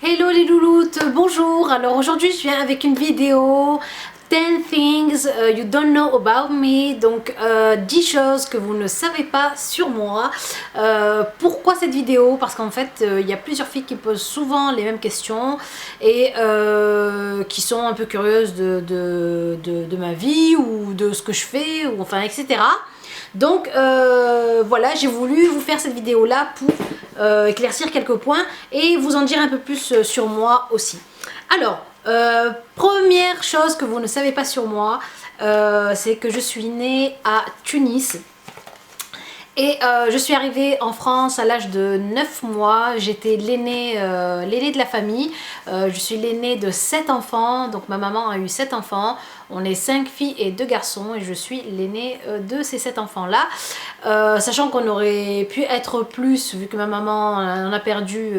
Hello les louloutes, bonjour. Alors aujourd'hui je viens avec une vidéo 10 things you don't know about me, donc 10 choses que vous ne savez pas sur moi. Pourquoi cette vidéo? Parce qu'en fait il y a plusieurs filles qui posent souvent les mêmes questions et qui sont un peu curieuses de ma vie ou de ce que je fais, ou enfin etc. Donc voilà, j'ai voulu vous faire cette vidéo là pour éclaircir quelques points et vous en dire un peu plus sur moi aussi. Alors, première chose que vous ne savez pas sur moi, c'est que je suis née à Tunis. Et je suis arrivée en France à l'âge de 9 mois, j'étais l'aînée de la famille, je suis l'aînée de 7 enfants, donc ma maman a eu 7 enfants, on est 5 filles et 2 garçons et je suis l'aînée de ces 7 enfants là, sachant qu'on aurait pu être plus vu que ma maman en a perdu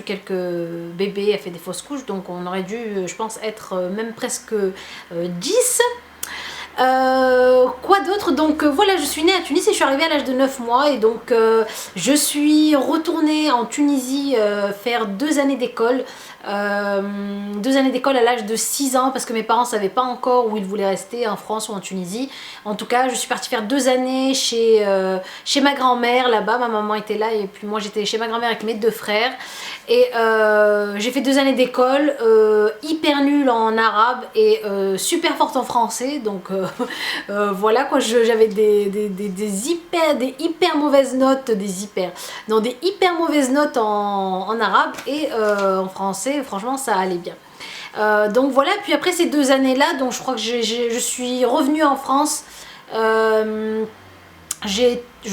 quelques bébés, a fait des fausses couches, donc on aurait dû je pense être même presque 10. Quoi d'autre? Donc voilà, je suis née à Tunis et je suis arrivée à l'âge de 9 mois et donc je suis retournée en Tunisie faire 2 années d'école. 2 années d'école à l'âge de 6 ans parce que mes parents ne savaient pas encore où ils voulaient rester, en France ou en Tunisie. En tout cas, je suis partie faire 2 années chez ma grand-mère là-bas. Ma maman était là et puis moi j'étais chez ma grand-mère avec mes 2 frères. Et j'ai fait 2 années d'école, hyper nulle en arabe et super forte en français. Donc voilà quoi, j'avais des hyper mauvaises notes, des hyper mauvaises notes en arabe et en français. Franchement ça allait bien. Donc voilà, puis après ces 2 années là, donc je crois que je suis revenue en France. Je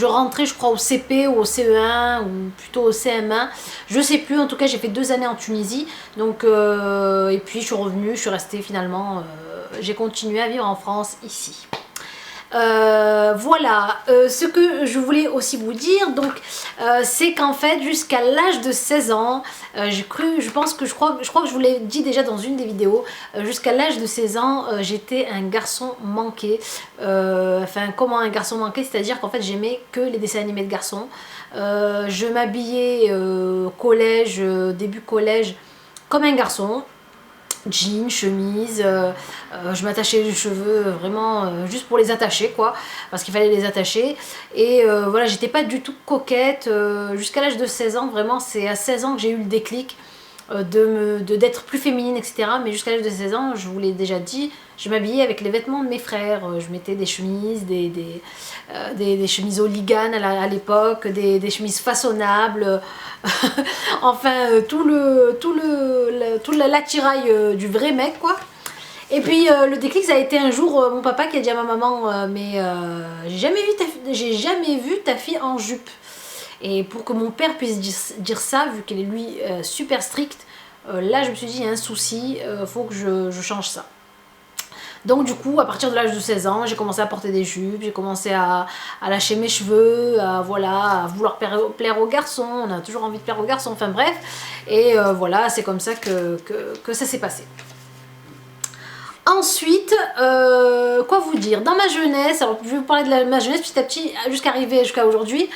rentrais je crois au CP ou au CE1 ou plutôt au CM1, je sais plus, en tout cas j'ai fait 2 années en Tunisie, donc et puis je suis revenue, je suis restée finalement, j'ai continué à vivre en France ici. Voilà, ce que je voulais aussi vous dire, donc c'est qu'en fait jusqu'à l'âge de 16 ans, je crois que je vous l'ai dit déjà dans une des vidéos, jusqu'à l'âge de 16 ans j'étais un garçon manqué. Enfin comment un garçon manqué, c'est à dire qu'en fait j'aimais que les dessins animés de garçons. Je m'habillais collège, début collège comme un garçon, jeans, chemise, je m'attachais les cheveux vraiment juste pour les attacher quoi, parce qu'il fallait les attacher. Et voilà, j'étais pas du tout coquette jusqu'à l'âge de 16 ans, vraiment c'est à 16 ans que j'ai eu le déclic d'être plus féminine, etc. Mais jusqu'à l'âge de 16 ans, je vous l'ai déjà dit, je m'habillais avec les vêtements de mes frères. Je mettais des chemises, des chemises Hooligan à l'époque, des chemises façonnables, enfin tout l'attirail du vrai mec quoi. Et puis le déclic ça a été un jour mon papa qui a dit à ma maman mais j'ai jamais vu ta fille en jupe. Et pour que mon père puisse dire ça, vu qu'il est lui super strict, là je me suis dit il y a un souci, faut que je change ça. Donc du coup, à partir de l'âge de 16 ans, j'ai commencé à porter des jupes, j'ai commencé à lâcher mes cheveux, voilà, à vouloir plaire aux garçons, on a toujours envie de plaire aux garçons, enfin bref. Et voilà, c'est comme ça que ça s'est passé. Ensuite, quoi vous dire? Dans ma jeunesse, alors je vais vous parler de ma jeunesse petit à petit, jusqu'à arriver jusqu'à aujourd'hui,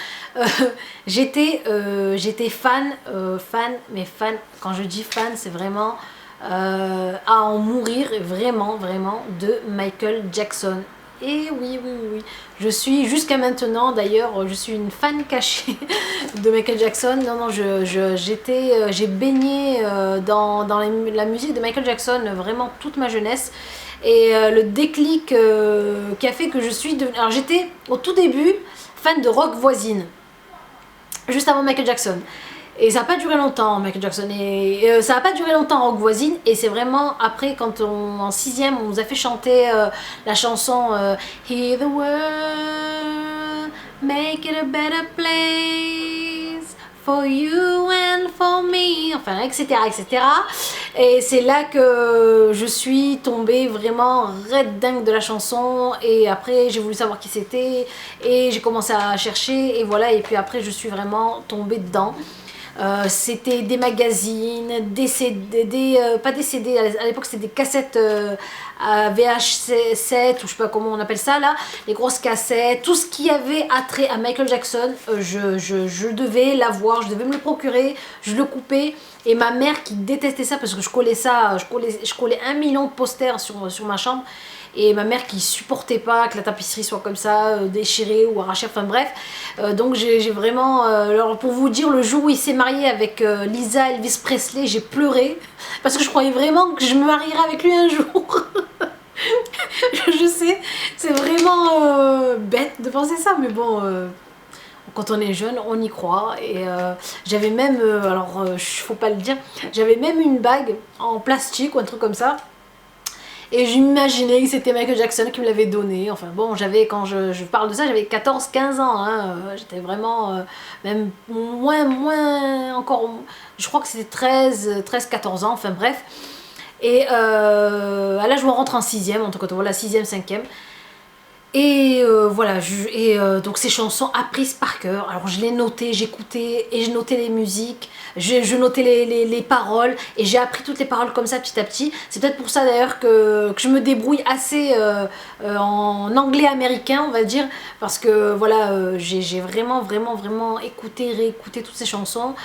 j'étais fan, mais fan, quand je dis fan, c'est vraiment à en mourir, vraiment, de Michael Jackson. Et oui, je suis jusqu'à maintenant, d'ailleurs, je suis une fan cachée de Michael Jackson. Non, j'ai baigné dans la musique de Michael Jackson vraiment toute ma jeunesse. Et le déclic qui a fait que je suis devenue... Alors j'étais au tout début fan de rock voisine, juste avant Michael Jackson. Et ça n'a pas duré longtemps, Michael Jackson, et ça n'a pas duré longtemps Rock Voisine, et c'est vraiment après, quand en 6e, on nous a fait chanter la chanson Hear the world, make it a better place for you and for me, enfin, etc., etc. Et c'est là que je suis tombée vraiment red dingue de la chanson, et après j'ai voulu savoir qui c'était, et j'ai commencé à chercher, et voilà, et puis après je suis vraiment tombée dedans. C'était des magazines, des CD, pas des CD, à l'époque c'était des cassettes à VH7 ou je sais pas comment on appelle ça là, les grosses cassettes, tout ce qui avait attrait à Michael Jackson, je devais l'avoir, je devais me le procurer, je le coupais. Et ma mère qui détestait ça parce que je collais ça, je collais 1 million de posters sur ma chambre. Et ma mère qui supportait pas que la tapisserie soit comme ça, déchirée ou arrachée, enfin bref. Donc j'ai vraiment, alors pour vous dire, le jour où il s'est marié avec Lisa Elvis Presley, j'ai pleuré. Parce que je croyais vraiment que je me marierais avec lui un jour. Je sais, c'est vraiment bête de penser ça, mais bon... quand on est jeune, on y croit. Et j'avais même, alors faut pas le dire, j'avais même une bague en plastique ou un truc comme ça. Et j'imaginais que c'était Michael Jackson qui me l'avait donné. Enfin bon, j'avais, quand je parle de ça, j'avais 14-15 ans. Hein. J'étais vraiment, même moins encore, je crois que c'était 13-14 ans, enfin bref. Et à l'âge où on rentre en 6ème, en tout cas, voilà, 6ème, 5ème. Et voilà, donc ces chansons apprises par cœur. Alors je les notais, j'écoutais et je notais les musiques, je notais les paroles et j'ai appris toutes les paroles comme ça petit à petit. C'est peut-être pour ça d'ailleurs que je me débrouille assez en anglais américain, on va dire, parce que voilà, j'ai vraiment écouté, réécouté toutes ces chansons.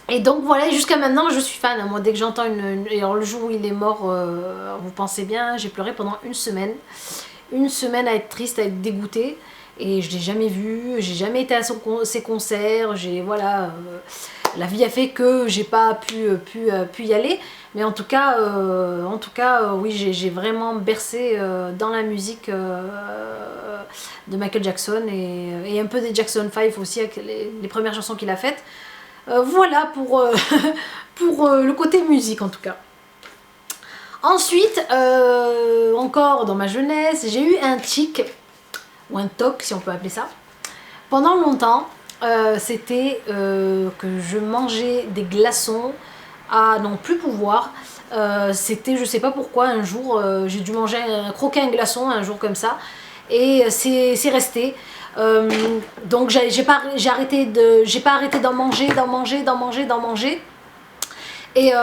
Et donc voilà, jusqu'à maintenant je suis fan. Moi dès que j'entends et alors le jour où il est mort, vous pensez bien, j'ai pleuré pendant une semaine. Une semaine à être triste, à être dégoûtée. Et je l'ai jamais vu, j'ai jamais été à ses concerts. Voilà, la vie a fait que j'ai pas pu y aller. Mais en tout cas, oui, j'ai vraiment bercé dans la musique de Michael Jackson et un peu des Jackson 5 aussi, avec les premières chansons qu'il a faites. Voilà pour, pour le côté musique en tout cas. Ensuite, encore dans ma jeunesse, j'ai eu un tic, ou un toc si on peut appeler ça. Pendant longtemps, c'était que je mangeais des glaçons à n'en plus pouvoir. C'était, je sais pas pourquoi, un jour, j'ai dû manger croquer un glaçon un jour comme ça. Et c'est resté. Donc j'ai pas arrêté d'en manger. Et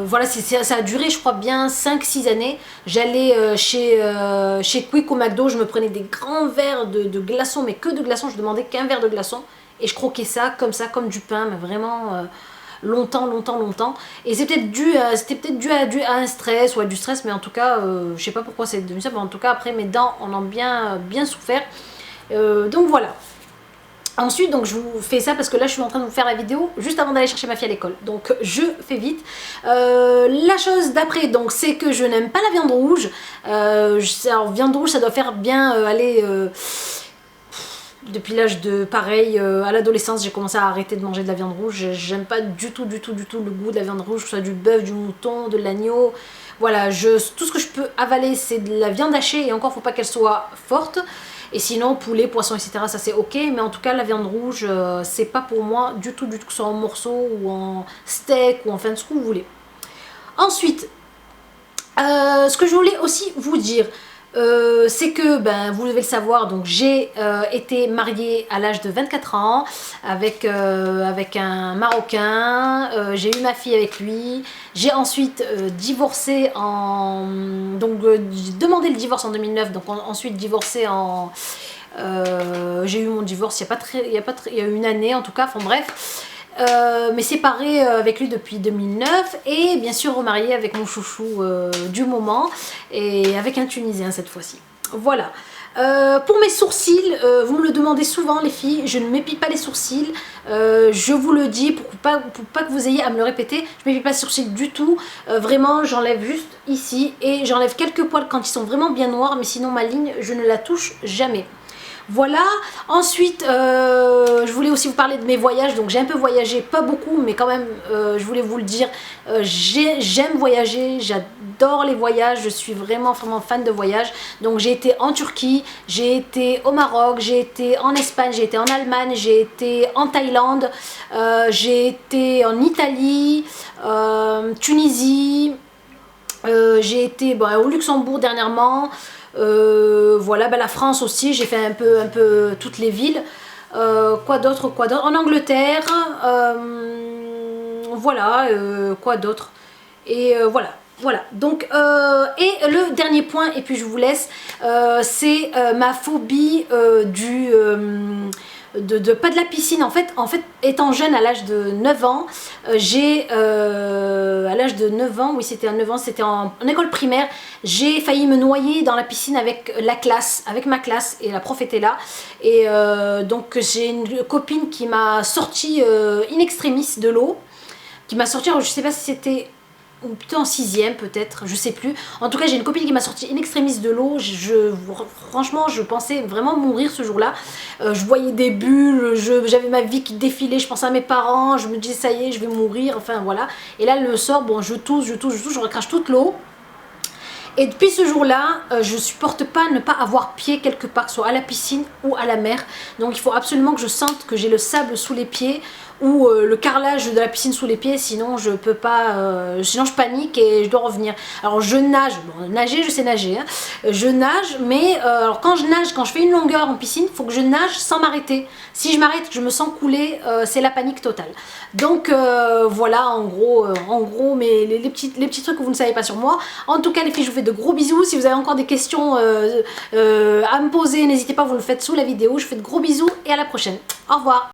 voilà, ça a duré, je crois, bien 5-6 années. J'allais chez Quick ou McDo, je me prenais des grands verres de glaçons, mais que de glaçons, je demandais qu'un verre de glaçons. Et je croquais ça, comme du pain, mais vraiment longtemps. Et c'était peut-être dû à un stress ou à du stress, mais en tout cas, je sais pas pourquoi c'est devenu ça, mais en tout cas, après, mes dents en ont bien souffert. Donc voilà. Ensuite, donc je vous fais ça parce que là je suis en train de vous faire la vidéo juste avant d'aller chercher ma fille à l'école. Donc je fais vite. La chose d'après, donc c'est que je n'aime pas la viande rouge. Alors viande rouge, ça doit faire bien aller... depuis l'âge de pareil, à l'adolescence, j'ai commencé à arrêter de manger de la viande rouge. J'aime pas du tout le goût de la viande rouge, que ce soit du bœuf, du mouton, de l'agneau. Voilà, tout ce que je peux avaler, c'est de la viande hachée et encore, faut pas qu'elle soit forte. Et sinon, poulet, poisson, etc., ça c'est ok. Mais en tout cas, la viande rouge, c'est pas pour moi du tout, que ce soit en morceaux ou en steak ou enfin ce que vous voulez. Ensuite, ce que je voulais aussi vous dire, c'est que, vous devez le savoir, donc j'ai été mariée à l'âge de 24 ans avec un Marocain, j'ai eu ma fille avec lui, j'ai ensuite divorcé donc j'ai demandé le divorce en 2009, donc ensuite divorcé j'ai eu mon divorce il y a une année en tout cas, enfin bref. Mais séparée avec lui depuis 2009 et bien sûr remariée avec mon chouchou du moment et avec un Tunisien cette fois-ci. Voilà. Pour mes sourcils, vous me le demandez souvent les filles, je ne m'épile pas les sourcils, je vous le dis pour pas que vous ayez à me le répéter, je m'épile pas les sourcils du tout, vraiment j'enlève juste ici et j'enlève quelques poils quand ils sont vraiment bien noirs, mais sinon ma ligne je ne la touche jamais. Voilà, ensuite je voulais aussi vous parler de mes voyages, donc j'ai un peu voyagé, pas beaucoup mais quand même je voulais vous le dire, j'aime voyager, j'adore les voyages, je suis vraiment fan de voyage. Donc j'ai été en Turquie, j'ai été au Maroc, j'ai été en Espagne, j'ai été en Allemagne, j'ai été en Thaïlande, j'ai été en Italie, Tunisie, j'ai été au Luxembourg dernièrement. Voilà, la France aussi, j'ai fait un peu toutes les villes. Quoi d'autre, en Angleterre, voilà, quoi d'autre, et voilà. Voilà, donc, et le dernier point, et puis je vous laisse, c'est ma phobie pas de la piscine. En fait, étant jeune, à l'âge de 9 ans, à l'âge de 9 ans, oui c'était à 9 ans, c'était en école primaire, j'ai failli me noyer dans la piscine avec la classe, avec ma classe, et la prof était là, et donc j'ai une copine qui m'a sorti in extremis de l'eau, qui m'a sorti, je sais pas si c'était ou plutôt en 6e peut-être, je sais plus. En tout cas, j'ai une copine qui m'a sorti in extremis de l'eau. Franchement, je pensais vraiment mourir ce jour-là. Je voyais des bulles, j'avais ma vie qui défilait, je pensais à mes parents, je me disais ça y est, je vais mourir, enfin voilà. Et là, elle me sort, bon, je tousse, je recrache toute l'eau. Et depuis ce jour-là, je supporte pas ne pas avoir pied quelque part, que ce soit à la piscine ou à la mer. Donc il faut absolument que je sente que j'ai le sable sous les pieds ou le carrelage de la piscine sous les pieds, sinon je peux pas, sinon je panique et je dois revenir. Alors je nage, bon, nager je sais nager, hein. Je nage, mais alors quand je nage, quand je fais une longueur en piscine, il faut que je nage sans m'arrêter. Si je m'arrête, je me sens couler, c'est la panique totale. Donc voilà en gros mais les petits trucs que vous ne savez pas sur moi. En tout cas les filles, je vous fais de gros bisous. Si vous avez encore des questions à me poser, n'hésitez pas, vous le faites sous la vidéo. Je vous fais de gros bisous et à la prochaine. Au revoir.